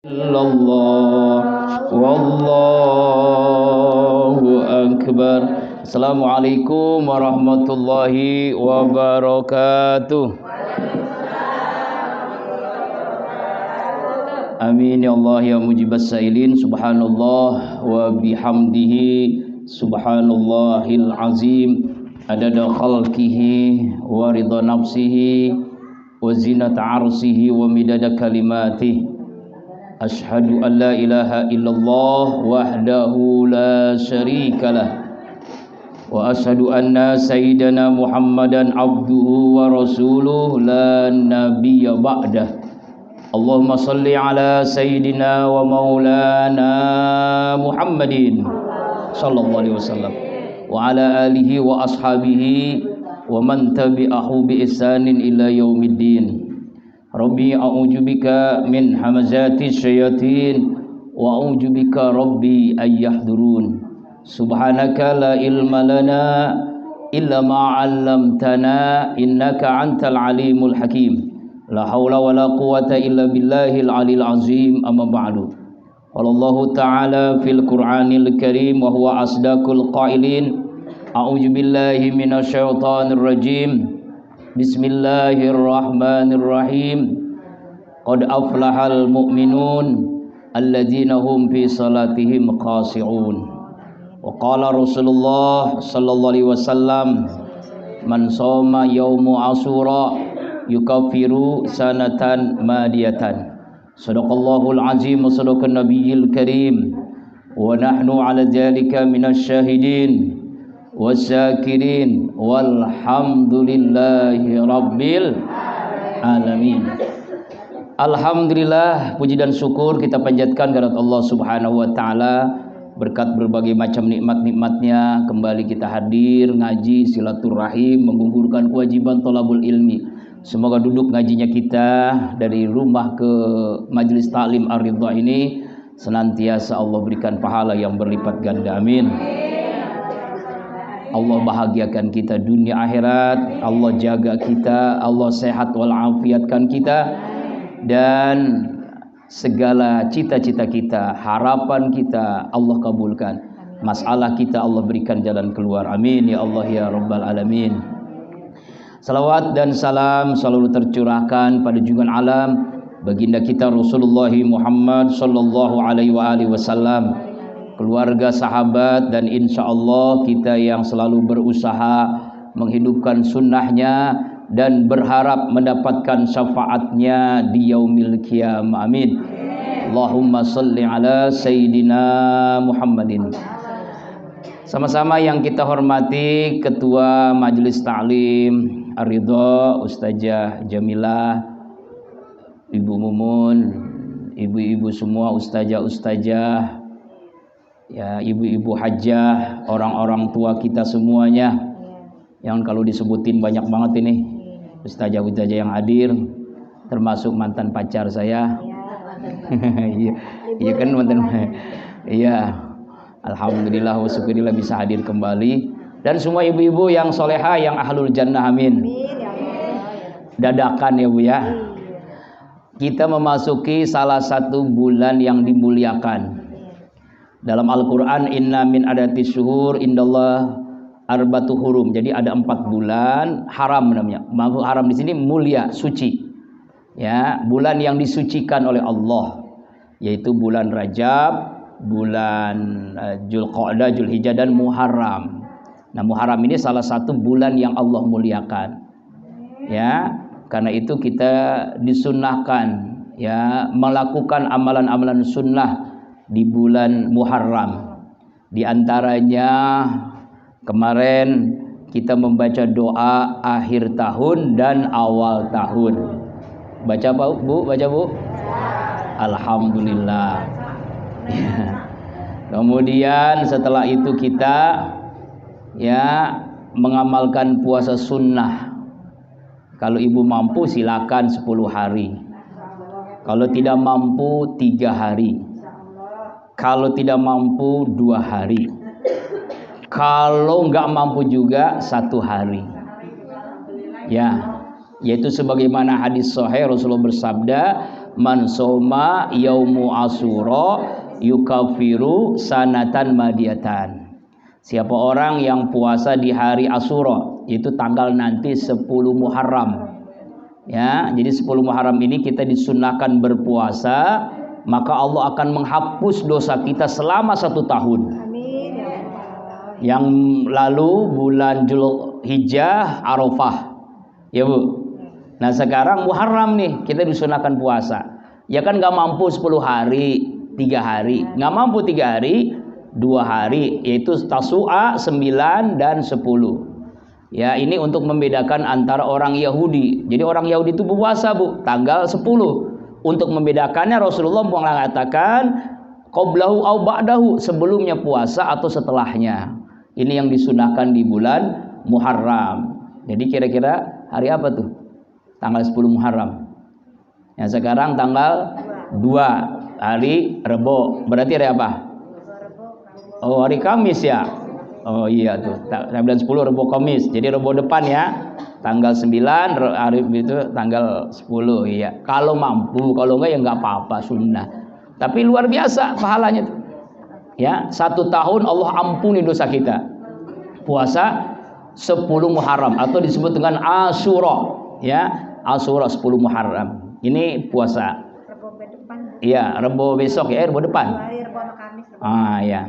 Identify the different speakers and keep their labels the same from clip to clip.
Speaker 1: illallah wallahu akbar. Assalamualaikum warahmatullahi wabarakatuh. Amin ya Allah ya mujibas sailin. Subhanallah wa bihamdihi subhanallahil azim adada khalqihi wa ridha nafsihi wa zinata arsihi wa midada kalimatihi. Ashhadu an la ilaha illallah wahdahu la syarikalah wa ashhadu anna sayyidana Muhammadan abduhu wa rasuluh la nabiyya ba'dah. Allahumma salli ala sayyidina wa maulana Muhammadin sallallahu alaihi wasallam wa ala alihi wa ashabihi wa man tabi'ahu bi ihsanin ila yaumiddin. Rabbi a'udzubika min hamazati syayatin wa a'udzubika rabbi ayyahdurun. Subhanaka la ilma lana illa ma 'allamtana innaka antal alimul hakim. La haula wala quwata illa billahil alil azim. Amma ba'du. Wallahu ta'ala fil Qur'anil Karim wa huwa asdaqul qailin. A'udzu billahi minasyaitonir rajim. Bismillahirrahmanirrahim. Qad aflahal mu'minun alladzina hum fi salatihim khashi'un. Wa qala Rasulullah sallallahu alaihi wasallam, man shoma yauma Asyura yukaffiru sanatan madiyatan. Shadaqallahul azim wa sadaqan nabiyil karim. Wa nahnu ala dzalika minasyahidin wasyakirin walhamdulillahi rabbil alamin. Alhamdulillah, puji dan syukur kita panjatkan kehadirat Allah Subhanahu wa taala. Berkat berbagai macam nikmat-nikmatnya kembali kita hadir ngaji silaturahim, menggugurkan kewajiban thalabul ilmi. Semoga duduk ngajinya kita dari rumah ke majelis taklim Ar-Ridha ini senantiasa Allah berikan pahala yang berlipat ganda. Amin. Allah bahagiakan kita dunia akhirat, Allah jaga kita, Allah sehat walafiatkan kita, dan segala cita-cita kita, harapan kita Allah kabulkan, masalah kita Allah berikan jalan keluar. Amin ya Allah ya Rabbal Alamin. Salawat dan salam selalu tercurahkan pada junjungan alam baginda kita Rasulullah Muhammad sallallahu alaihi wasallam, keluarga, sahabat, dan insya Allah kita yang selalu berusaha menghidupkan sunnahnya dan berharap mendapatkan syafaatnya di yaumil qiyamah. Amin. Allahumma salli ala sayyidina Muhammadin. Sama-sama yang kita hormati Ketua Majelis Ta'lim Ar-Ridha Ustazah Jamilah, Ibu Mumun, ibu-ibu semua, ustazah-ustazah, ya, ibu-ibu hajah, orang-orang tua kita semuanya, yang kalau disebutin banyak banget ini ustazah-ustazah yang hadir, termasuk mantan pacar saya. Iya kan mantan. Iya, alhamdulillah wa syukurillah bisa hadir kembali, dan semua ibu-ibu yang soleha yang ahlul jannah. Amin. Dadakan ya Bu ya, kita memasuki salah satu bulan yang dimuliakan. Dalam Al-Quran, inna min adati syuhur indallah arbatu hurum. Jadi ada 4 bulan haram namanya. Maksud haram di sini mulia, suci. Ya, bulan yang disucikan oleh Allah, yaitu bulan Rajab, bulan Dzulqa'dah, Dzulhijjah, dan Muharram. Nah, Muharram ini salah satu bulan yang Allah muliakan. Ya, karena itu kita disunnahkan ya melakukan amalan-amalan sunnah di bulan Muharram. Di antaranya kemarin kita membaca doa akhir tahun dan awal tahun. Baca Bu? Baca Bu? Alhamdulillah. Kemudian setelah itu kita ya mengamalkan puasa sunnah. Kalau ibu mampu silakan 10 hari. Kalau tidak mampu 3 hari. Kalau tidak mampu 2 hari. Kalau nggak mampu juga 1 hari. Ya, yaitu sebagaimana hadis sahih Rasulullah bersabda, Man soma yaumu Asyura yukafiru sanatan madiyatan. Siapa orang yang puasa di hari Asyura, itu tanggal nanti 10 Muharram. Ya, jadi 10 Muharram ini kita disunahkan berpuasa, maka Allah akan menghapus dosa kita selama 1 tahun.
Speaker 2: Amin.
Speaker 1: Yang lalu bulan Zulhijjah Arafah. Ya Bu. Nah sekarang Muharram nih, kita disunahkan puasa. Ya kan gak mampu 10 hari, 3 hari. Gak mampu 3 hari, 2 hari. Yaitu Tasu'a, 9 dan 10. Ya ini untuk membedakan antara orang Yahudi. Jadi orang Yahudi itu puasa Bu, tanggal 10. Untuk membedakannya Rasulullah mengatakan qoblahu au ba'dahu, sebelumnya puasa atau setelahnya. Ini yang disunahkan di bulan Muharram. Jadi kira-kira hari apa tuh? Tanggal 10 Muharram. Yang sekarang tanggal 2 hari Rebo. Berarti hari apa? Oh, hari Kamis ya. Oh iya tuh. 9 10 Rebo Kamis. Jadi Rebo depan ya. Tanggal 9 hari itu tanggal 10 iya. Kalau mampu, kalau enggak ya enggak apa-apa, sunnah. Tapi luar biasa pahalanya tuh. Ya, 1 tahun Allah ampuni dosa kita. Puasa 10 Muharram atau disebut dengan Asyura. Ya. Asyura 10 Muharram. Ini puasa.
Speaker 2: Rebo depan.
Speaker 1: Iya, Rebo besok ya, Rebo depan.
Speaker 2: Rebo sama Kamis.
Speaker 1: Ah ya.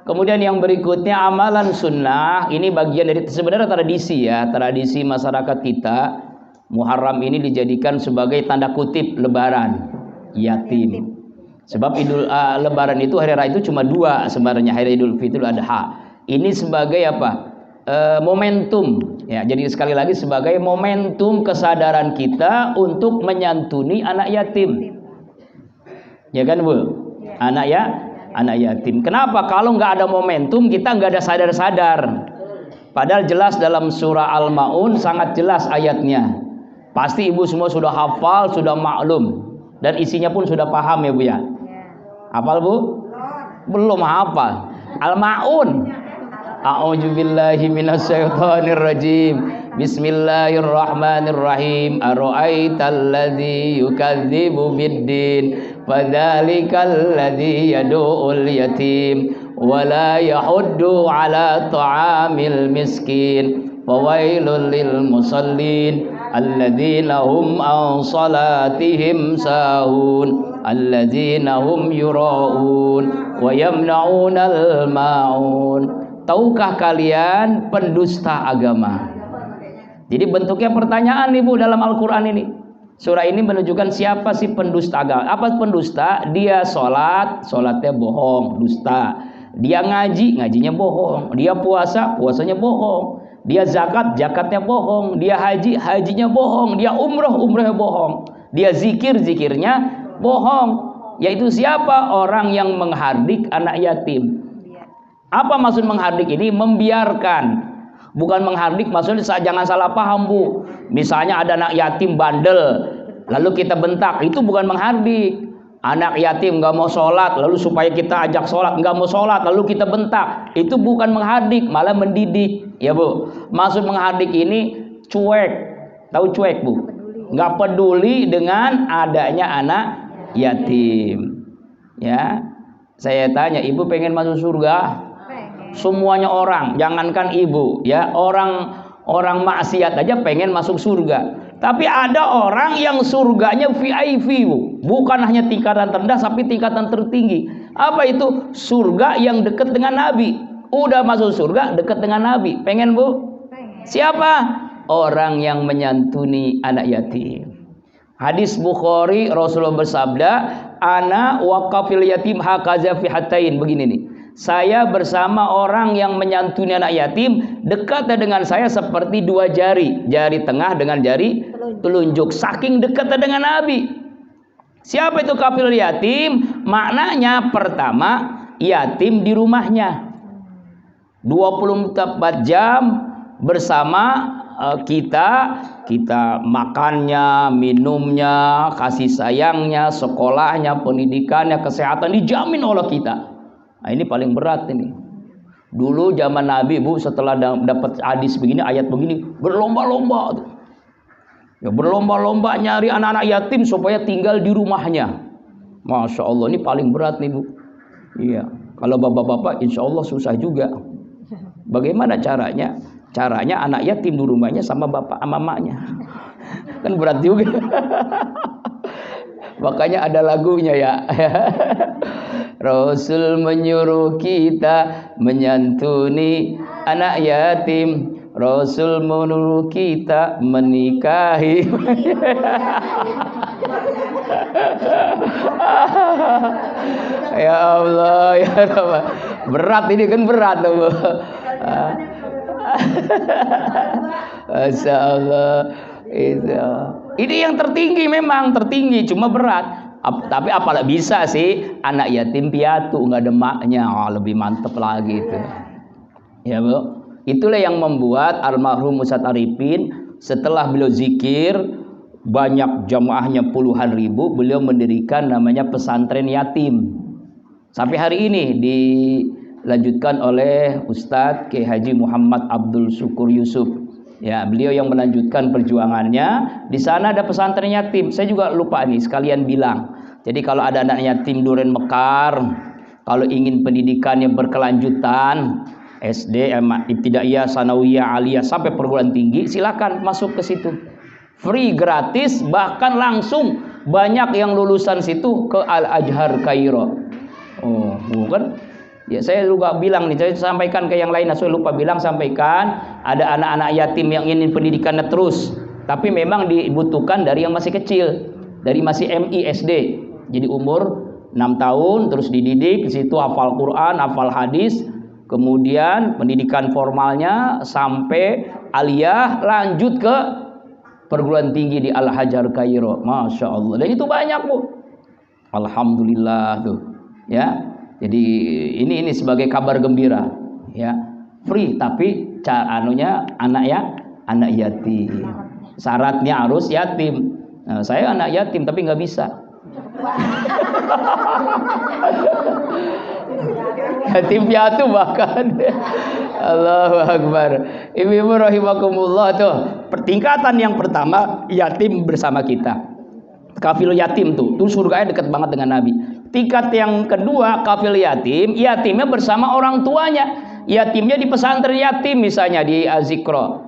Speaker 1: Kemudian yang berikutnya amalan sunnah. Ini bagian dari sebenarnya tradisi ya, tradisi masyarakat kita. Muharram ini dijadikan sebagai tanda kutip lebaran yatim. Sebab lebaran itu hari raya itu cuma 2 sebenarnya, hari Idul Fitri Adha. Ini sebagai apa? Momentum ya, jadi sekali lagi sebagai momentum kesadaran kita untuk menyantuni anak yatim, ya kan Bu? Anak yatim. Kenapa? Kalau nggak ada momentum kita nggak ada sadar-sadar. Padahal jelas dalam surah Al-Maun sangat jelas ayatnya. Pasti ibu semua sudah hafal, sudah maklum, dan isinya pun sudah paham ya Bu ya. Hafal Bu? Belum hafal. Al-Maun. A'udzubillahi minasyaitonirrajim. Bismillahirrahmanirrahim. Ara'aital ladzi yukadzibu biddin, fadzalikal ladzi yad'ul yatim wa la yahuddu 'ala ta'amil miskin. Fawailul lil musallin alladzina hum an salatihim sahun alladzina hum yura'un wa yamna'unal ma'un. Tahukah kalian pendusta agama? Jadi bentuknya pertanyaan nih Bu dalam Al-Quran ini. Surah ini menunjukkan siapa sih pendusta agama. Apa pendusta? Dia sholatnya bohong, dusta. Dia ngaji, ngajinya bohong. Dia puasa, puasanya bohong. Dia zakat, zakatnya bohong. Dia haji, hajinya bohong. Dia umroh, umrohnya bohong. Dia zikir, zikirnya bohong. Yaitu siapa? Orang yang menghardik anak yatim. Apa maksud menghardik ini? Membiarkan. Bukan menghardik maksudnya jangan salah paham Bu. Misalnya ada anak yatim bandel, lalu kita bentak, itu bukan menghardik. Anak yatim nggak mau sholat, lalu supaya kita ajak sholat, nggak mau sholat, lalu kita bentak, itu bukan menghardik, malah mendidik, ya Bu. Maksud menghardik ini cuek, tahu cuek Bu? Nggak peduli dengan adanya anak yatim. Ya, saya tanya, ibu pengen masuk surga? Semuanya orang, jangankan ibu, ya orang maksiat aja pengen masuk surga. Tapi ada orang yang surganya VIP, Bu. Bukan hanya tingkatan terendah, tapi tingkatan tertinggi. Apa itu? Surga yang dekat dengan Nabi. Udah masuk surga, dekat dengan Nabi. Pengen Bu? Siapa? Orang yang menyantuni anak yatim. Hadis Bukhari, Rasulullah bersabda, ana waqafil yatim hakaza fi hatain. Begini nih. Saya bersama orang yang menyantuni anak yatim, dekat dengan saya seperti 2 jari. Jari tengah dengan jari telunjuk. Saking dekat dengan Nabi. Siapa itu kafil yatim? Maknanya pertama, yatim di rumahnya. 24 jam bersama kita makannya, minumnya, kasih sayangnya, sekolahnya, pendidikannya, kesehatan dijamin oleh kita. Nah, ini paling berat ini. Dulu zaman Nabi Bu, setelah dapat hadis begini, ayat begini, berlomba-lomba. Ya, berlomba-lomba nyari anak-anak yatim supaya tinggal di rumahnya. Masya Allah, ini paling berat nih Bu. Iya, kalau bapak-bapak insya Allah susah juga. Bagaimana caranya? Caranya anak yatim di rumahnya sama bapak sama mamanya. Kan berat juga. Makanya ada lagunya ya. Rasul menyuruh kita menyantuni anak yatim. Rasul menyuruh kita menikahi. Ya Allah, ya Allah. Berat ini kan berat loh. Masya Allah. Ini yang tertinggi, memang tertinggi, cuma berat. Tapi apalah bisa sih anak yatim piatu nggak ada maknya, lebih mantep lagi itu. Ya Bu, itulah yang membuat almarhum Ustadz Arifin setelah beliau zikir banyak jamaahnya puluhan ribu, beliau mendirikan namanya pesantren yatim. Sampai hari ini dilanjutkan oleh Ustadz Kiai Haji Muhammad Abdul Syukur Yusuf. Ya, beliau yang melanjutkan perjuangannya. Di sana ada pesantren yatim. Saya juga lupa nih sekalian bilang. Jadi kalau ada anak yatim Duren Mekar, kalau ingin pendidikan yang berkelanjutan, SD, ibtidaiyah, sanawiyah, aliyah sampai perguruan tinggi, silakan masuk ke situ. Free, gratis, bahkan langsung banyak yang lulusan situ ke Al-Azhar Kairo. Oh, bukan? Ya, saya juga bilang nih, saya sampaikan ke yang lain, saya lupa bilang, sampaikan ada anak-anak yatim yang ingin pendidikannya terus, tapi memang dibutuhkan dari yang masih kecil, dari masih MI SD. Jadi umur 6 tahun terus dididik, di situ hafal Quran, hafal hadis, kemudian pendidikan formalnya sampai aliyah, lanjut ke perguruan tinggi di Al-Azhar Kairo. Masya Allah. Dan itu banyak Bu. Alhamdulillah tuh. Ya. Jadi ini sebagai kabar gembira. Ya. Free tapi anak yatim. Syaratnya harus yatim. Nah, saya anak yatim tapi nggak bisa. Yatim piatu bahkan. Allahu Akbar. Ibu-ibu rahimakumullah tuh. Pertingkatan yang pertama yatim bersama kita. Kafil yatim tuh surganya dekat banget dengan Nabi. Tingkat yang kedua kafil yatim, yatimnya bersama orang tuanya. Yatimnya di pesantren yatim misalnya di Azikro,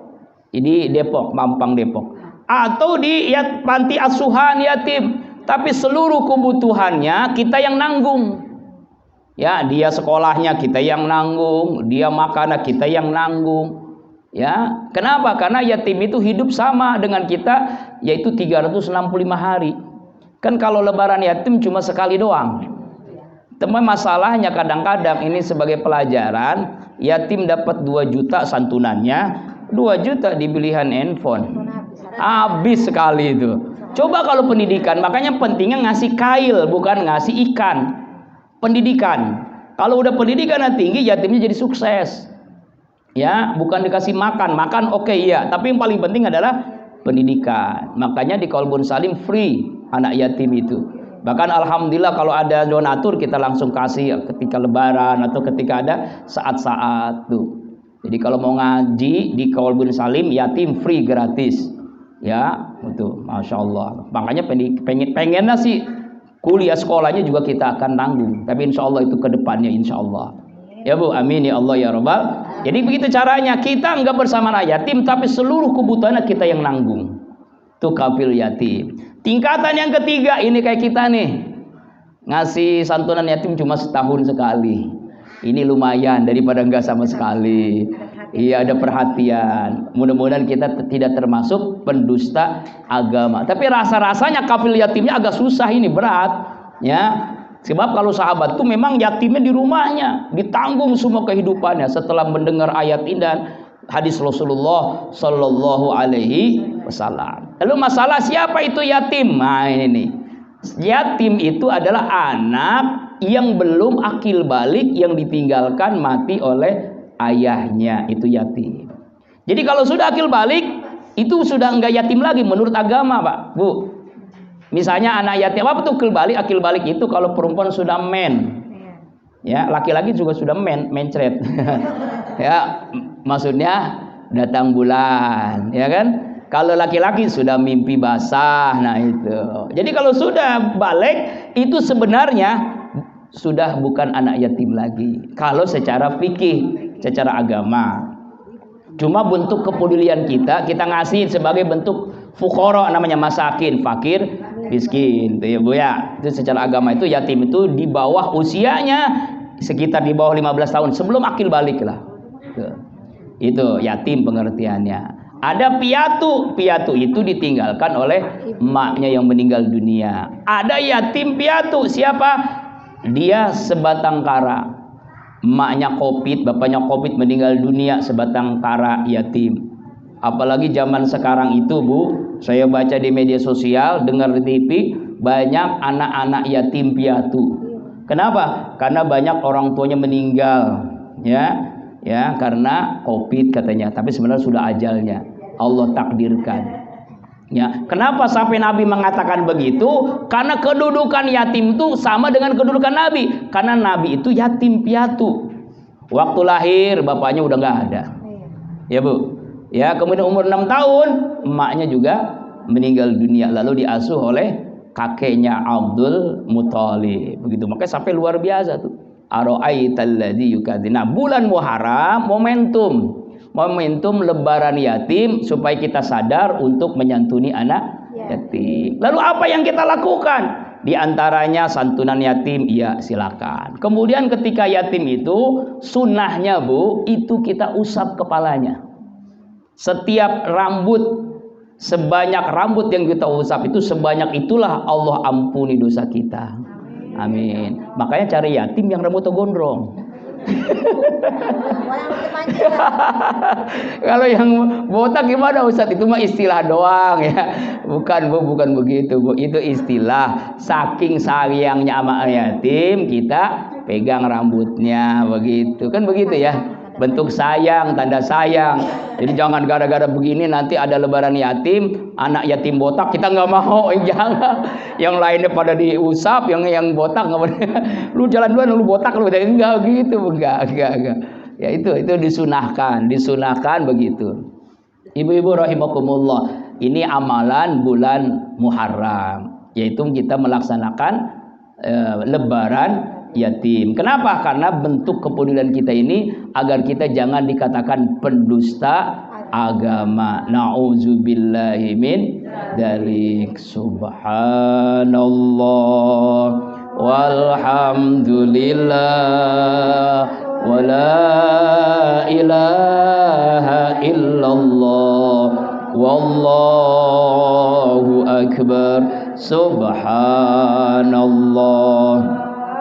Speaker 1: di Depok, Mampang Depok. Atau di panti asuhan yatim, tapi seluruh kebutuhannya kita yang nanggung. Ya, dia sekolahnya kita yang nanggung, dia makannya kita yang nanggung. Ya, kenapa? Karena yatim itu hidup sama dengan kita, yaitu 365 hari. Kan kalau lebaran yatim cuma sekali doang. Teman masalahnya kadang-kadang ini sebagai pelajaran, yatim dapat 2 juta santunannya, 2 juta di pilihan handphone. Habis sekali itu. Coba kalau pendidikan, makanya pentingnya ngasih kail bukan ngasih ikan. Pendidikan. Kalau udah pendidikan tinggi, yatimnya jadi sukses. Ya, bukan dikasih makan oke iya, tapi yang paling penting adalah pendidikan. Makanya di Qalbun Salim free anak yatim itu. Bahkan alhamdulillah kalau ada donatur kita langsung kasih ketika lebaran atau ketika ada saat-saat tuh. Jadi kalau mau ngaji di Qalbun Salim yatim free gratis. Ya, itu Masya Allah. Makanya pengennya sih kuliah sekolahnya juga kita akan tanggung. Tapi insya Allah itu kedepannya insya Allah. Ya Bu, amin ya Allah ya Rabbal. Jadi begitu caranya, kita enggak bersama anak yatim, tapi seluruh kebutuhannya kita yang nanggung. Itu kafil yatim. Tingkatan yang ketiga, ini kayak kita nih, ngasih santunan yatim cuma setahun sekali. Ini lumayan daripada enggak sama sekali. Iya, ada perhatian. Mudah-mudahan kita tidak termasuk pendusta agama. Tapi rasa-rasanya kafil yatimnya agak susah, ini berat. Ya. Sebab kalau sahabat itu memang yatimnya di rumahnya, ditanggung semua kehidupannya setelah mendengar ayat ini dan hadis Rasulullah Sallallahu Alaihi Wasallam. Lalu masalah siapa itu yatim? Nah ini nih, yatim itu adalah anak yang belum akil balik, yang ditinggalkan mati oleh ayahnya, itu yatim. Jadi kalau sudah akil balik, itu sudah enggak yatim lagi menurut agama Pak Bu. Misalnya anak yatim, apa tuh akil balik itu kalau perempuan sudah ya laki-laki juga sudah mencret. Ya, maksudnya datang bulan, ya kan? Kalau laki-laki sudah mimpi basah, nah itu. Jadi kalau sudah balik itu sebenarnya sudah bukan anak yatim lagi. Kalau secara fikih, secara agama. Cuma bentuk kepedulian kita ngasih sebagai bentuk fuqara, namanya masakin, fakir, miskin. Itu ya Bu ya. Itu secara agama itu yatim itu di bawah usianya sekitar di bawah 15 tahun sebelum akil balik lah. Itu yatim pengertiannya. Ada piatu, piatu itu ditinggalkan oleh emaknya yang meninggal dunia. Ada yatim piatu, siapa? Dia sebatang kara. Emaknya Covid, bapaknya Covid meninggal dunia, sebatang kara yatim. Apalagi zaman sekarang itu Bu, saya baca di media sosial, dengar di TV, banyak anak-anak yatim piatu. Kenapa? Karena banyak orang tuanya meninggal, ya karena Covid katanya, tapi sebenarnya sudah ajalnya. Allah takdirkan. Ya, kenapa sampai Nabi mengatakan begitu? Karena kedudukan yatim itu sama dengan kedudukan Nabi. Karena Nabi itu yatim piatu. Waktu lahir bapaknya udah nggak ada. Ya Bu. Ya, kemudian umur 6 tahun emaknya juga meninggal dunia, lalu diasuh oleh kakeknya Abdul Muthalib. Begitu. Makanya sampai luar biasa tuh. Ara'aital ladzi yukadzib. Nah, bulan Muharram momentum lebaran yatim supaya kita sadar untuk menyantuni anak yatim. Lalu apa yang kita lakukan? Di antaranya santunan yatim, ya silakan. Kemudian ketika yatim itu sunnahnya Bu, itu kita usap kepalanya. Setiap rambut, sebanyak rambut yang kita usap itu, sebanyak itulah Allah ampuni dosa kita. Amin. Makanya cari yatim yang rambutnya gondrong. Kalau yang botak gimana Ustadz? Itu mah istilah doang ya. Bukan Bu, bukan begitu Bu. Itu istilah. Saking sayangnya sama yatim, kita pegang rambutnya begitu. Kan begitu ya. Bentuk sayang, tanda sayang. Jadi jangan gara-gara begini nanti ada lebaran yatim, anak yatim botak, kita nggak mau. Jangan. Yang lainnya pada diusap, yang botak nggak boleh. Lu jalan duluan, lu botak, lu enggak gitu, enggak. Ya itu disunahkan begitu. Ibu-ibu rahimakumullah, ini amalan bulan Muharram, yaitu kita melaksanakan lebaran yatim. Kenapa? Karena bentuk kepedulian kita ini agar kita jangan dikatakan pendusta agama. Nauzubillahi min dzalik. Subhanallah walhamdulillah wala ilaha illallah wallahu akbar. Subhanallah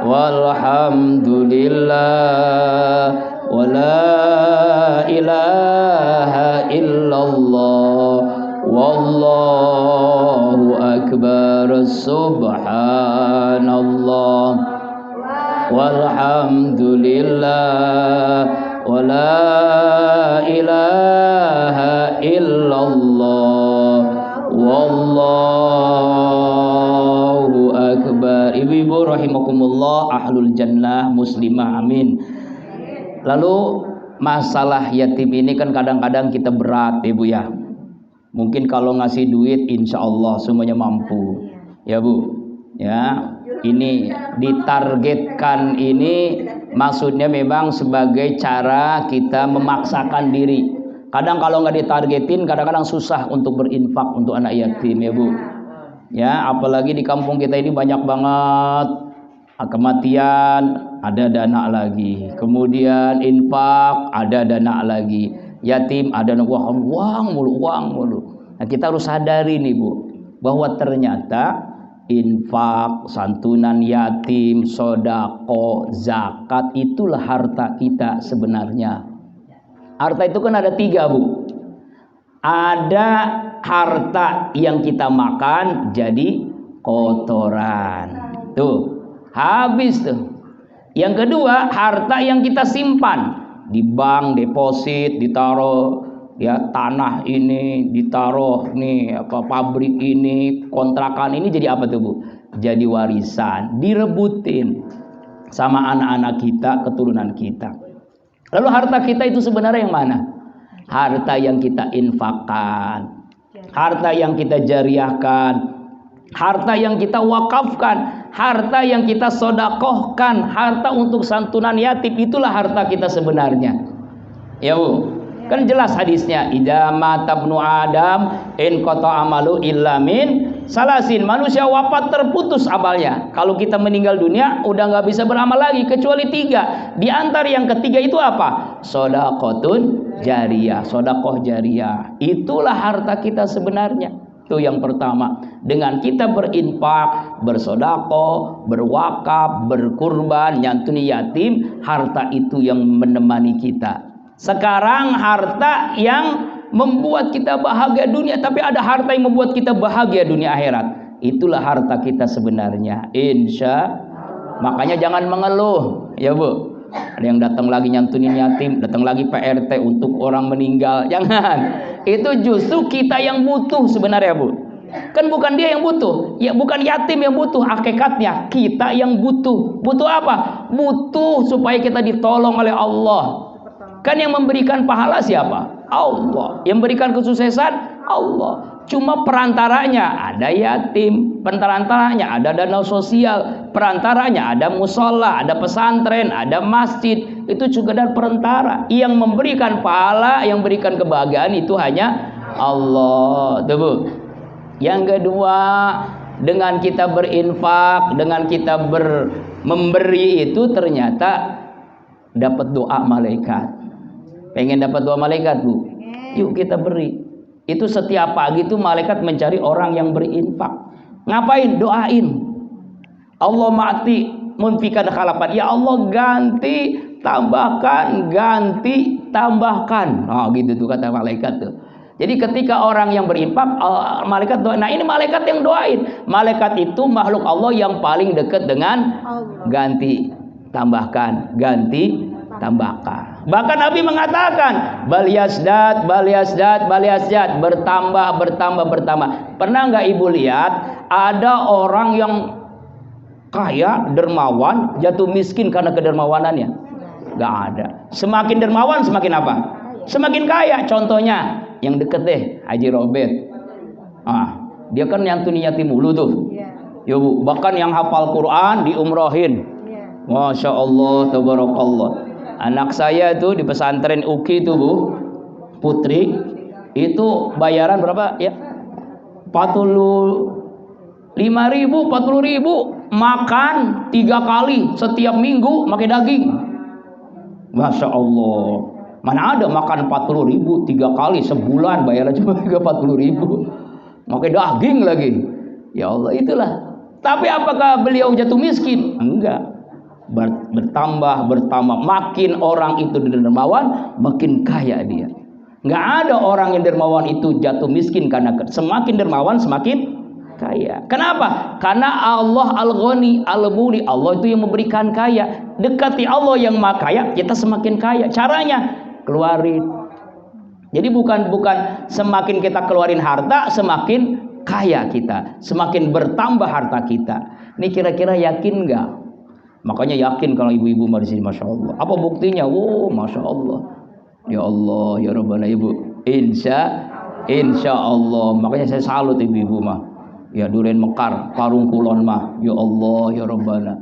Speaker 1: walhamdulillah wala ilaha illallah wallahu akbar. Subhanallah walhamdulillah wala ilaha illallah wallahu akbar. Ibu-ibu rahimakumullah, ahlul jannah muslimah, amin. Lalu masalah yatim ini kan kadang-kadang kita berat Ibu ya. Mungkin kalau ngasih duit insya Allah semuanya mampu ya Bu ya. Ini ditargetkan, ini maksudnya memang sebagai cara kita memaksakan diri. Kadang kalau nggak ditargetin kadang-kadang susah untuk berinfak untuk anak yatim ya Bu ya. Apalagi di kampung kita ini banyak banget kematian, ada dana lagi, kemudian infak ada dana lagi, yatim ada uang mulu. Nah kita harus sadari nih Bu, bahwa ternyata infak, santunan yatim, sodako, zakat itulah harta kita sebenarnya. Harta itu kan ada 3 Bu. Ada harta yang kita makan jadi kotoran, tuh habis tuh. Yang kedua, harta yang kita simpan di bank, deposit, ditaruh ya, tanah ini ditaruh nih, pabrik ini, kontrakan ini jadi apa tuh Bu? Jadi warisan, direbutin sama anak-anak kita, keturunan kita. Lalu harta kita itu sebenarnya yang mana? Harta yang kita infakkan. harta yang kita jariahkan, harta yang kita wakafkan, harta yang kita sodakohkan, harta untuk santunan yatim, itulah harta kita sebenarnya. Ya Bu, kan jelas hadisnya, idza mata ibnu adam in qata amalu illa min salasin. Manusia wafat terputus amalnya. Kalau kita meninggal dunia udah nggak bisa beramal lagi kecuali 3. Di antara yang ketiga itu apa? Shadaqatun jariyah, sedekah jariyah. Itulah harta kita sebenarnya. Itu yang pertama. Dengan kita berinfak, bersedekah, berwakaf, berkurban, nyantuni yatim, harta itu yang menemani kita. Sekarang harta yang membuat kita bahagia dunia, tapi ada harta yang membuat kita bahagia dunia akhirat. Itulah harta kita sebenarnya. Makanya jangan mengeluh, ya Bu. Ada yang datang lagi nyantunin yatim, datang lagi PRT untuk orang meninggal. Jangan. Itu justru kita yang butuh sebenarnya, Bu. Kan bukan dia yang butuh, ya bukan yatim yang butuh, hakikatnya kita yang butuh. Butuh apa? Butuh supaya kita ditolong oleh Allah. Kan yang memberikan pahala siapa? Allah. Yang memberikan kesuksesan Allah. Cuma perantaranya ada yatim, perantaranya ada dana sosial, perantaranya ada musola, ada pesantren, ada masjid. Itu juga dari perantara. Yang memberikan pahala, yang memberikan kebahagiaan itu hanya Allah. Tuh Bu. Yang kedua, dengan kita berinfak, dengan kita memberi itu ternyata dapat doa malaikat. Pengen dapat doa malaikat Bu? Yuk kita beri. Itu setiap pagi itu malaikat mencari orang yang berinfak. Ngapain? Doain. Allah ma'ati munfikan khalapan. Ya Allah ganti, tambahkan, ganti, tambahkan. Oh gitu tuh kata malaikat tuh. Jadi ketika orang yang berinfak, malaikat doa. Nah ini malaikat yang doain. Malaikat itu makhluk Allah yang paling dekat dengan Allah. Ganti, tambahkan, ganti, tambahkan. Bahkan Nabi mengatakan bal yasdad, bertambah. Pernah nggak ibu lihat ada orang yang kaya, dermawan, jatuh miskin karena kedermawanannya? Nggak ada. Semakin dermawan semakin apa? Semakin kaya. Contohnya yang deket deh, Haji Robert. Dia kan nyantuni yatim mulu tuh. Ya Bu, bahkan yang hafal Quran diumrohin. Masya Allah, tabarakallah. Anak saya itu di pesantren UKI itu Bu, Putri, itu bayaran berapa ya? 40.000, makan 3 kali setiap minggu pakai daging. Masya Allah. Mana ada makan 40.000 3 kali sebulan bayaran cuma 40.000. Pakai daging lagi. Ya Allah, itulah. Tapi apakah beliau jatuh miskin? Enggak. Bertambah. Makin orang itu dermawan, makin kaya dia. Nggak ada orang yang dermawan itu jatuh miskin, karena semakin dermawan semakin kaya. Kenapa? Karena Allah Al-Ghani, Al-Muni. Allah itu yang memberikan kaya. Dekati Allah yang maha kaya, kita semakin kaya. Caranya keluarin. Jadi bukan semakin kita keluarin harta, semakin kaya kita, semakin bertambah harta kita. Ini kira-kira yakin nggak? Makanya yakin kalau ibu-ibu di sini, masya Allah. Apa buktinya? Oh, masya Allah. Ya Allah, ya Rabbana ibu. Insya Allah. Makanya saya salut ibu-ibu mah. Ya Duren Mekar, Parung Kulon mah. Ya Allah, ya Rabbana.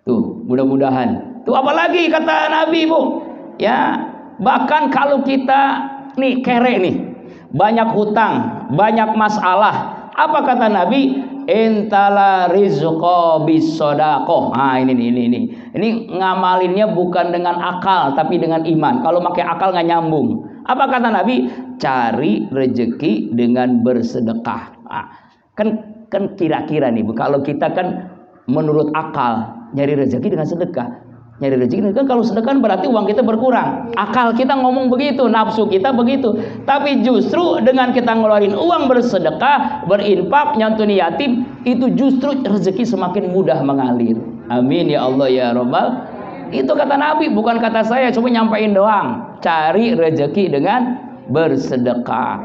Speaker 1: Tuh, mudah-mudahan. Tuh apalagi kata Nabi Bu. Ya, bahkan kalau kita nih kere nih, banyak hutang, banyak masalah. Apa kata Nabi? Intala rizqa bisodaqoh. Ini ngamalinnya bukan dengan akal tapi dengan iman. Kalau pakai akal nggak nyambung. Apa kata Nabi? Cari rezeki dengan bersedekah. Kan kira-kira nih Bu, kalau kita kan menurut akal nyari rezeki dengan sedekah. Nyari rezeki kan kalau sedekah berarti uang kita berkurang. Akal kita ngomong begitu, nafsu kita begitu. Tapi justru dengan kita ngeluarin uang bersedekah, berinfak, nyantuni yatim, itu justru rezeki semakin mudah mengalir. Amin ya Allah ya Rabbal. Itu kata Nabi, bukan kata saya, cuma nyampain doang. Cari rezeki dengan bersedekah.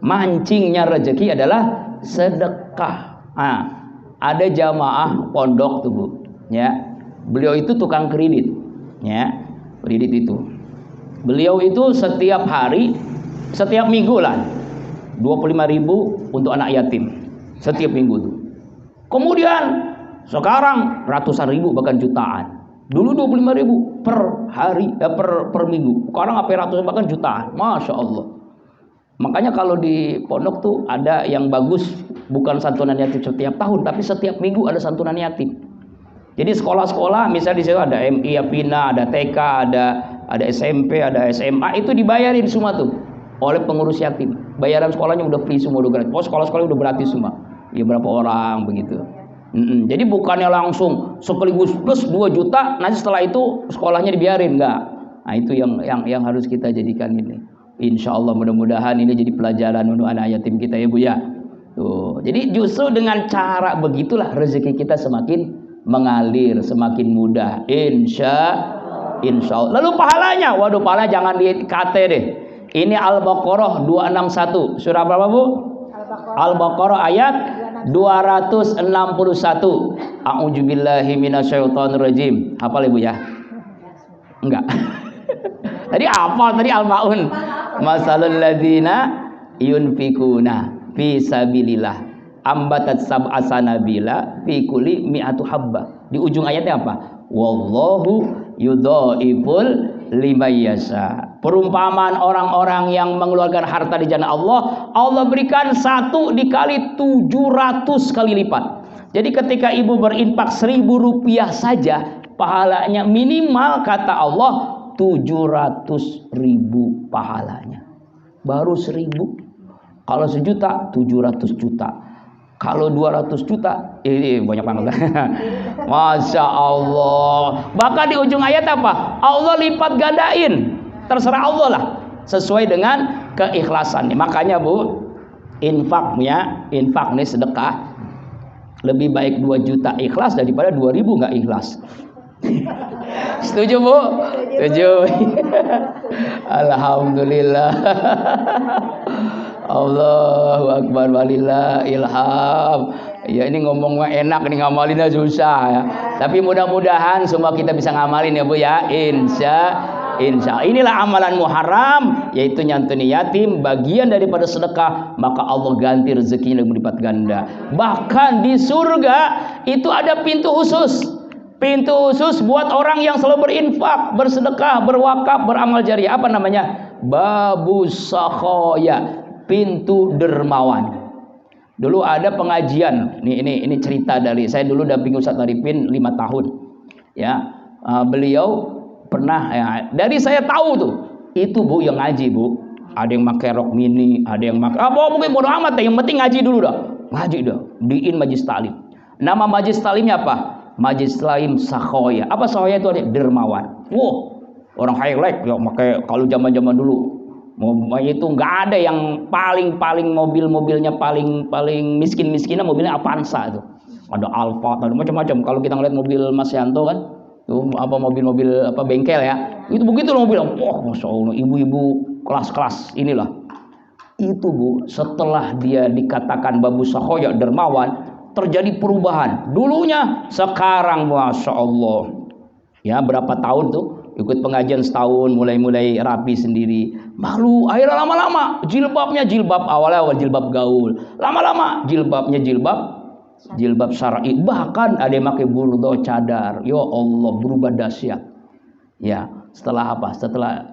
Speaker 1: Mancingnya rezeki adalah sedekah. Ada jamaah pondok tuh Bu, ya. Beliau itu tukang kredit, ya, kredit itu. Beliau itu setiap hari, setiap minggu lah, 25.000 untuk anak yatim setiap minggu tuh. Kemudian sekarang ratusan ribu bahkan jutaan. Dulu 25.000 per hari, per minggu. Sekarang apa ratusan bahkan jutaan. Masya Allah. Makanya kalau di pondok tuh ada yang bagus, bukan santunan yatim setiap tahun, tapi setiap minggu ada santunan yatim. Jadi sekolah-sekolah, misalnya di situ ada MI, Apina, ada TK, ada SMP, ada SMA, itu dibayarin semua tuh oleh pengurus yatim. Bayaran sekolahnya udah free semua, udah gratis. Oh, sekolah-sekolah udah gratis semua. Ya berapa orang begitu. Jadi bukannya langsung sekaligus plus 2 juta, nanti setelah itu sekolahnya dibiarin, enggak. Nah itu yang harus kita jadikan ini. Insya Allah mudah-mudahan ini jadi pelajaran untuk anak yatim kita ya Bu ya. Tuh. Jadi justru dengan cara begitulah rezeki kita semakin mengalir, semakin mudah. Insya Allah. Lalu pahalanya, waduh pahala jangan di-KT deh. Ini Al-Baqarah 261. Surah berapa Bu? Al-Baqarah ayat 261. A'udzubillahi minasyaitonirrajim. Hafal Ibu ya? Enggak. Tadi hafal tadi Al-Maun. Masalul ladzina yunfikuna fi sabilillah ambatat sab'a sanabila fi kulli mi'atu habba. Di ujung ayatnya apa? Wallahu yudhaiful liman yasha. Perumpamaan orang-orang yang mengeluarkan harta di jalan Allah, Allah berikan 1 dikali 700 kali lipat. Jadi ketika ibu berinfak 1.000 rupiah saja, pahalanya minimal kata Allah 700.000 pahalanya. Baru 1.000. Kalau 1 juta 700 juta. Kalau 200 juta, banyak banget. Masya Allah. Bahkan di ujung ayat apa? Allah lipat gandain. Terserah Allah lah. Sesuai dengan keikhlasan. Makanya Bu, infak nih sedekah. Lebih baik 2 juta ikhlas daripada 2.000 nggak ikhlas. Setuju Bu? Setuju. Alhamdulillah. Allahu Akbar walillah ilham. Ya ini ngomong enak nih, ngamalinnya susah ya. Tapi mudah-mudahan semua kita bisa ngamalin ya Bu ya. Insya inilah amalan Muharram, yaitu nyantuni yatim, bagian daripada sedekah, maka Allah ganti rezekinya berlipat ganda. Bahkan di surga itu ada pintu khusus. Pintu khusus buat orang yang selalu berinfak, bersedekah, berwakaf, beramal jariah. Apa namanya? Babus sakhoya, pintu dermawan. Dulu ada pengajian. Ini cerita dari saya dulu dampingi Ustaz Arifin 5 tahun. Ya, beliau pernah ya, dari saya tahu tuh, itu Bu yang ngaji Bu. Ada yang pakai rok mini, ada yang pakai mungkin bodo amat deh, yang penting ngaji dulu dah. Ngaji dah, diin majlis taklim. Nama majlis taklimnya apa? Majlis Taklim Sakhoya. Apa Sakhoya itu? Ada dermawan. Wow, orang highlight ya pakai, kalau zaman-zaman dulu itu nggak ada yang paling mobilnya paling miskinnya mobilnya Avanza itu. Ada Alfa, ada macam-macam. Kalau kita ngeliat mobil Mas Yanto kan, tuh apa mobil apa bengkel ya, itu begitu loh mobil. Wah, Masya Allah, ibu-ibu kelas-kelas inilah. Itu Bu, setelah dia dikatakan Babu Sakhoya dermawan, terjadi perubahan. Dulunya sekarang Masya Allah. Ya berapa tahun tuh ikut pengajian setahun, mulai rapi sendiri. Malu, akhirnya lama-lama jilbabnya jilbab awal jilbab gaul. Lama-lama jilbabnya jilbab syar'i. Bahkan ada yang pakai burdo cadar. Ya Allah, berubah dahsyat. Ya, setelah apa? Setelah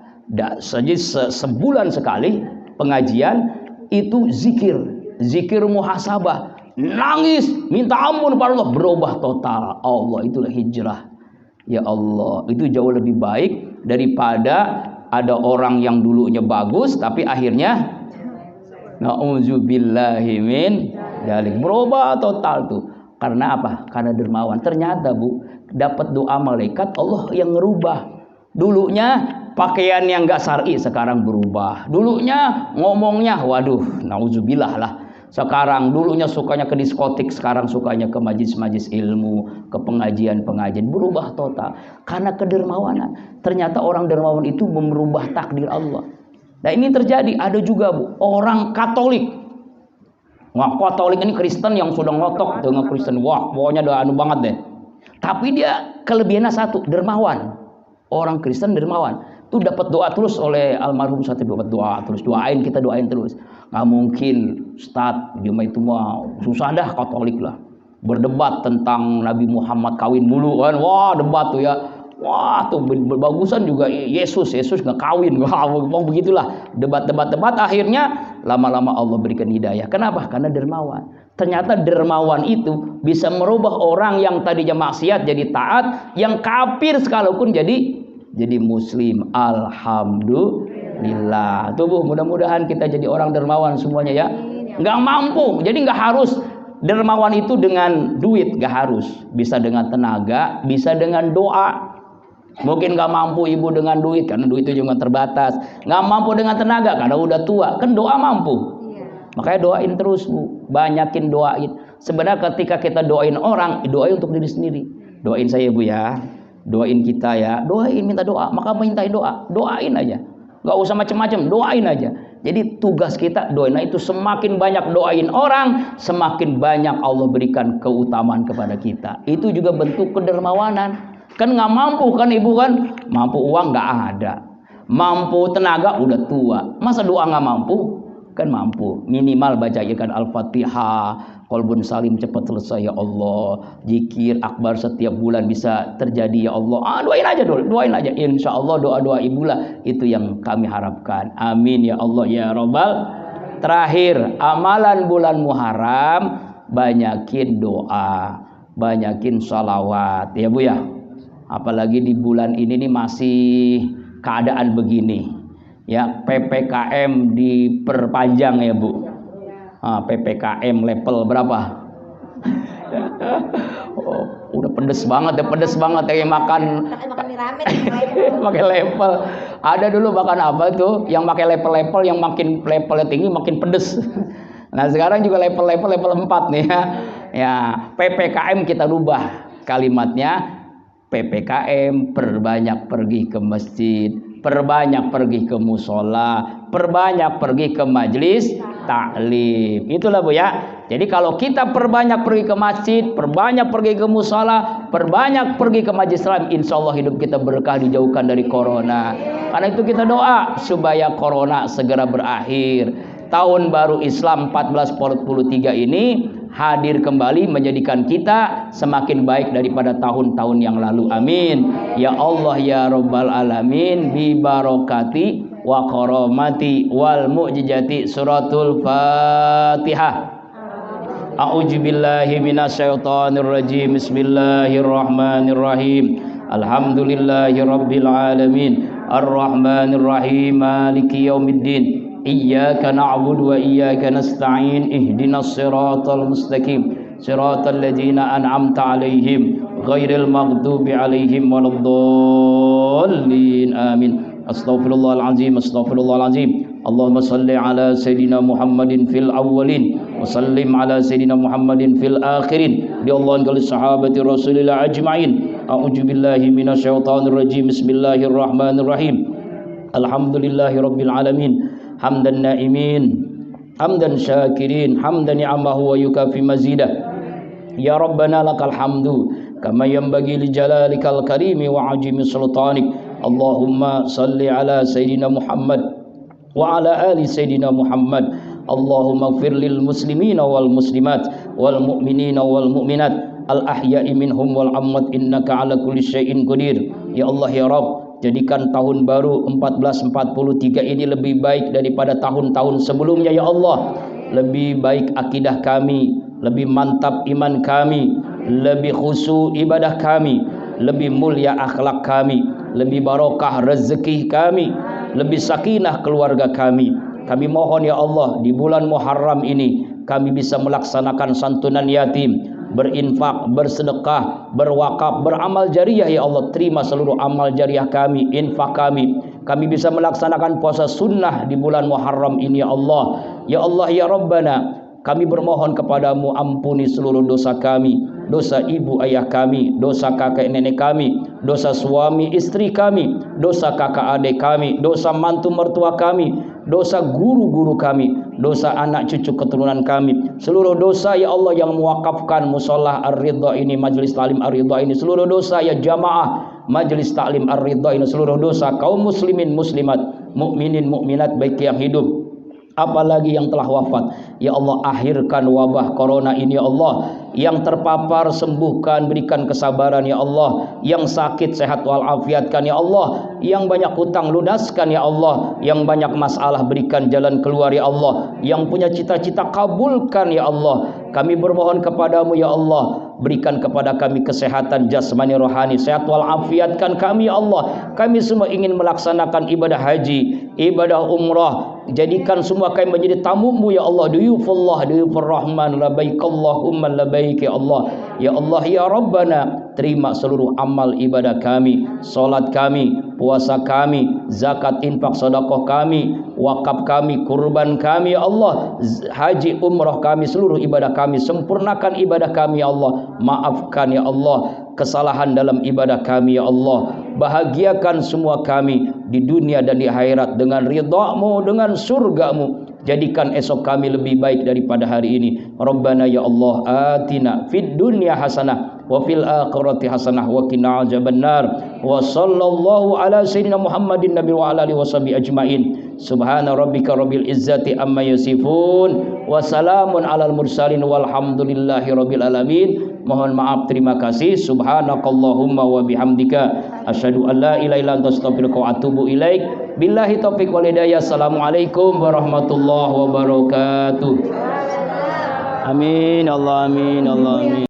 Speaker 1: sebulan sekali pengajian itu zikir muhasabah. Nangis, minta ampun pada Allah, berubah total. Allah, itulah hijrah. Ya Allah, itu jauh lebih baik daripada ada orang yang dulunya bagus tapi akhirnya na'udzubillahi min dzalik, berubah total tuh. Karena apa? Karena dermawan. Ternyata Bu, dapat doa malaikat, Allah yang ngerubah. Dulunya pakaian yang enggak syar'i, sekarang berubah. Dulunya ngomongnya, waduh, na'udzubillah lah. Sekarang dulunya sukanya ke diskotik, sekarang sukanya ke majlis-majlis ilmu, ke pengajian-pengajian, berubah total karena kedermawanan. Ternyata orang dermawan itu merubah takdir Allah. Nah ini terjadi. Ada juga Bu, orang Katolik. Wah, Katolik ini Kristen yang sudah ngotok dengan Kristen. Wah, pokoknya udah anu banget deh. Tapi dia kelebihannya satu, dermawan. Orang Kristen dermawan. Tuh dapat doa terus oleh almarhum Ustadz, dapat doa terus, doain kita, doain terus. Nggak mungkin Ustadz cuma itu mah susah dah, Katolik lah berdebat tentang Nabi Muhammad kawin mulu kan, wah debat tuh ya, wah tuh bagusan juga Yesus nggak kawin, wah begitulah debat, akhirnya lama-lama Allah berikan hidayah. Kenapa? Karena dermawan. Ternyata dermawan itu bisa merubah orang yang tadinya maksiat jadi taat, yang kafir sekalipun jadi muslim. Alhamdulillah. Tuh Bu, mudah-mudahan kita jadi orang dermawan semuanya ya. Nggak mampu, jadi nggak harus dermawan itu dengan duit, nggak harus. Bisa dengan tenaga, bisa dengan doa. Mungkin nggak mampu ibu dengan duit karena duit itu juga terbatas. Nggak mampu dengan tenaga karena udah tua, kan doa mampu. Makanya doain terus Bu, banyakin doain. Sebenarnya ketika kita doain orang, doain untuk diri sendiri. Doain saya Bu ya, doain kita ya, doain, minta doa, maka mintain doa, doain aja, nggak usah macam-macam, doain aja. Jadi tugas kita doain. Nah itu semakin banyak doain orang, semakin banyak Allah berikan keutamaan kepada kita. Itu juga bentuk kedermawanan. Kan nggak mampu kan ibu kan, mampu uang nggak ada, mampu tenaga udah tua, masa doa nggak mampu? Kan mampu, minimal baca ikan Al-Fatihah, qalbun salim cepat selesai ya Allah, zikir akbar setiap bulan bisa terjadi ya Allah. Doain aja dulu, doain aja, insya Allah doa-doa ibu lah itu yang kami harapkan. Amin ya Allah ya Rabbal. Terakhir, amalan bulan Muharram, banyakin doa, banyakin sholawat ya Bu ya. Apalagi di bulan ini nih masih keadaan begini. Ya, PPKM diperpanjang ya Bu. PPKM level berapa? Udah pedes banget kayak makan pakai level. Ada dulu makan apa tuh yang pakai level-level, yang makin levelnya tinggi makin pedes. Nah sekarang juga level 4 nih ya. Ya PPKM kita rubah kalimatnya, PPKM perbanyak pergi ke masjid, perbanyak pergi ke musola, perbanyak pergi ke majelis taklim. Itulah Bu ya. Jadi kalau kita perbanyak pergi ke masjid, perbanyak pergi ke musola, perbanyak pergi ke majelis taklim, insya Allah hidup kita berkah, dijauhkan dari corona. Karena itu kita doa supaya corona segera berakhir. Tahun baru Islam 1443 ini hadir kembali menjadikan kita semakin baik daripada tahun-tahun yang lalu. Amin. Ya Allah ya Rabbal Alamin. Bi barokati wa karamati wal mu'jizati suratul Fatihah. A'udzubillahi minasyaitonir rajim. Bismillahirrahmanirrahim. Alhamdulillahi rabbil alamin. Arrahmanir rahim. Maliki yaumiddin. Iyyaka na'budu wa iyyaka nasta'in. Ihdinas siratal mustaqim. Siratal ladzina an'amta 'alaihim ghairil maghdubi 'alaihim waladdallin. Amin. Astaghfirullahalazim. Allahumma salli ala sayidina Muhammadin fil awwalin wa sallim ala sayidina Muhammadin fil akhirin. Di Allah kali sahabati Rasulillah ajma'in. A'udzu billahi minasyaitonir rajim. Bismillahirrahmanirrahim. Alhamdulillahi rabbil alamin. Hamdan na'imin, hamdan syakirin, hamdan ni'amahu wa yukafi mazidah. Ya Rabbana lakal hamdu kama yanbaghi li jalalikal karimi wa ajimi sultanik. Allahumma salli ala Sayyidina Muhammad wa ala ali Sayyidina Muhammad. Allahumma ighfir lil muslimina wal muslimat wal mu'minina wal mu'minat al ahya'i minhum wal amwat innaka ala kulli syai'in qadir. Ya Allah ya Rabb, jadikan tahun baru 1443 ini lebih baik daripada tahun-tahun sebelumnya ya Allah. Lebih baik akidah kami, lebih mantap iman kami, lebih khusyuk ibadah kami, lebih mulia akhlak kami, lebih barokah rezeki kami, lebih sakinah keluarga kami. Kami mohon ya Allah, di bulan Muharram ini kami bisa melaksanakan santunan yatim, berinfak, bersedekah, berwakaf, beramal jariah ya Allah. Terima seluruh amal jariah kami, infak kami. Kami bisa melaksanakan puasa sunnah di bulan Muharram ini ya Allah. Ya Allah ya Rabbana, kami bermohon kepadamu, ampuni seluruh dosa kami, dosa ibu ayah kami, dosa kakek nenek kami, dosa suami istri kami, dosa kakak adik kami, dosa mantu mertua kami, dosa guru-guru kami, dosa anak cucu keturunan kami, seluruh dosa ya Allah yang mewakafkan musola Ar-Ridha ini, majelis talim Ar-Ridha ini, seluruh dosa ya jamaah Majelis Taklim Ar-Ridha ini seluruh dosa kaum muslimin muslimat, mukminin mukminat baik yang hidup apalagi yang telah wafat. Ya Allah, akhirkan wabah corona ini ya Allah. Yang terpapar sembuhkan, berikan kesabaran ya Allah. Yang sakit sehat walafiatkan ya Allah. Yang banyak hutang lunaskan ya Allah. Yang banyak masalah berikan jalan keluar ya Allah. Yang punya cita-cita kabulkan ya Allah. Kami bermohon kepadamu ya Allah, berikan kepada kami kesehatan jasmani rohani, sehat walafiatkan kami ya Allah. Kami semua ingin melaksanakan ibadah haji, ibadah umrah. Jadikan semua kami menjadi tamumu ya Allah. Duyufullah, duyufur rahman, labaik Allahumma labaik ya Allah. Ya Allah ya Rabbana, terima seluruh amal ibadah kami, solat kami, puasa kami, zakat, infak, sedekah kami, wakaf kami, kurban kami ya Allah, haji, umrah kami, seluruh ibadah kami. Sempurnakan ibadah kami ya Allah. Maafkan ya Allah kesalahan dalam ibadah kami ya Allah. Bahagiakan semua kami di dunia dan di akhirat dengan ridha-Mu, dengan surga-Mu. Jadikan esok kami lebih baik daripada hari ini. Rabbana ya Allah, atina fid dunya hasanah wa fil akhirati hasanah wa qina azabannar. Wa sallallahu ala sayyidina Muhammadin nabi wa ala alihi washabihi ajmain. Subhana rabbika rabbil izzati amma yasifun wa salamun alal mursalin walhamdulillahi rabbil alamin. Mohon maaf, terima kasih. Subhanakallahumma wa bihamdika asyhadu an la ilaha illa anta astaghfiruka wa atubu ilaik. Billahi taufiq wal hidayah. Assalamualaikum warahmatullahi wabarakatuh. Amin Allah, amin Allah, amin.